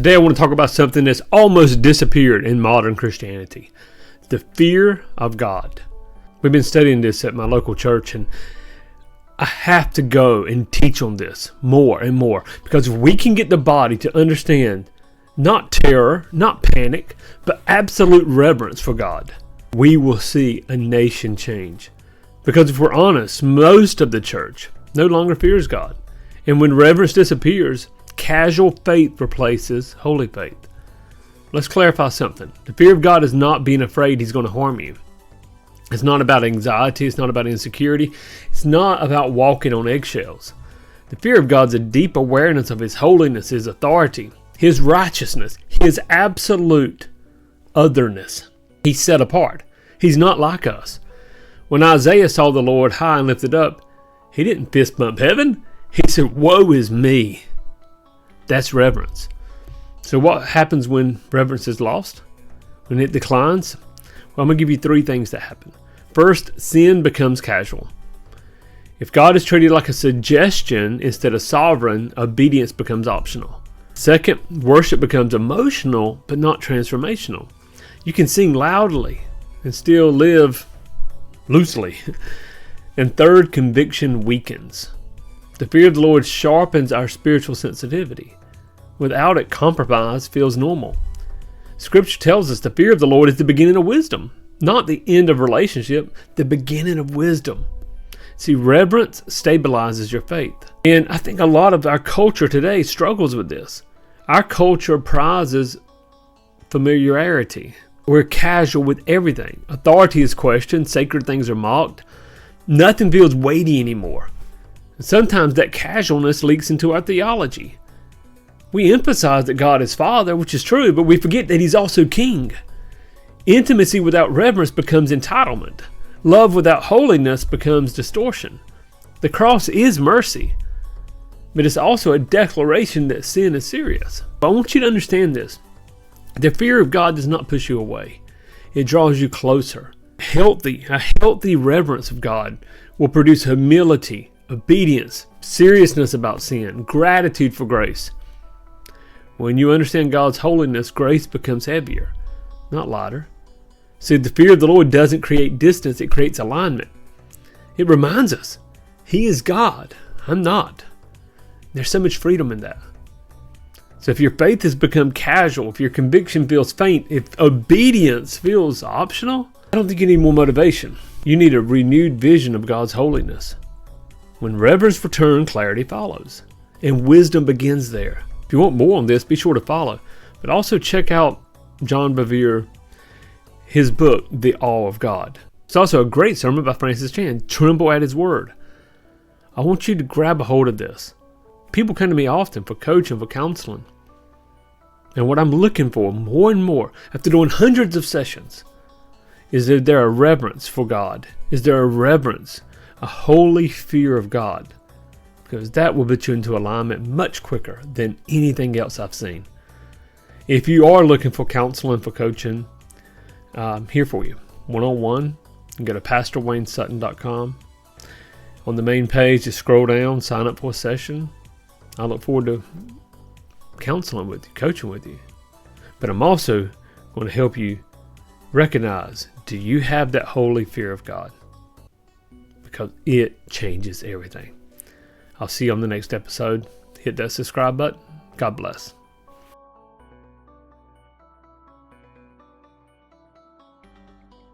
Today I want to talk about something that's almost disappeared in modern Christianity. The fear of God. We've been studying this at my local church, and I have to go and teach on this more and more, because if we can get the body to understand not terror, not panic, but absolute reverence for God, we will see a nation change. Because if we're honest, most of the church no longer fears God. And when reverence disappears, casual faith replaces holy faith. Let's clarify something. The fear of God is not being afraid He's going to harm you. It's not about anxiety. It's not about insecurity. It's not about walking on eggshells. The fear of God is a deep awareness of His holiness, His authority, His righteousness, His absolute otherness. He's set apart. He's not like us. When Isaiah saw the Lord high and lifted up, he didn't fist bump heaven. He said, "Woe is me." That's reverence. So what happens when reverence is lost? When it declines? Well, I'm going to give you three things that happen. First, sin becomes casual. If God is treated like a suggestion instead of sovereign, obedience becomes optional. Second, worship becomes emotional but not transformational. You can sing loudly and still live loosely. And third, conviction weakens. The fear of the Lord sharpens our spiritual sensitivity. Without it, compromise feels normal. Scripture tells us the fear of the Lord is the beginning of wisdom, not the end of relationship, the beginning of wisdom. See, reverence stabilizes your faith. And I think a lot of our culture today struggles with this. Our culture prizes familiarity. We're casual with everything. Authority is questioned. Sacred things are mocked. Nothing feels weighty anymore. And sometimes that casualness leaks into our theology. We emphasize that God is Father, which is true, but we forget that He's also King. Intimacy without reverence becomes entitlement. Love without holiness becomes distortion. The cross is mercy, but it's also a declaration that sin is serious. But I want you to understand this. The fear of God does not push you away. It draws you closer. A healthy reverence of God will produce humility, obedience, seriousness about sin, gratitude for grace. When you understand God's holiness, grace becomes heavier, not lighter. See, the fear of the Lord doesn't create distance, it creates alignment. It reminds us, He is God, I'm not. There's so much freedom in that. So if your faith has become casual, if your conviction feels faint, if obedience feels optional, I don't think you need more motivation. You need a renewed vision of God's holiness. When reverence returns, clarity follows. And wisdom begins there. If you want more on this, be sure to follow. But also check out John Bevere, his book, The Awe of God. It's also a great sermon by Francis Chan, Tremble at His Word. I want you to grab a hold of this. People come to me often for coaching, for counseling. And what I'm looking for more and more, after doing hundreds of sessions, is there a reverence for God? Is there a reverence, a holy fear of God? Because that will put you into alignment much quicker than anything else I've seen. If you are looking for counseling, for coaching, I'm here for you. One-on-one, you can go to PastorWayneSutton.com. On the main page, just scroll down, sign up for a session. I look forward to counseling with you, coaching with you. But I'm also going to help you recognize, do you have that holy fear of God? Because it changes everything. I'll see you on the next episode. Hit that subscribe button. God bless.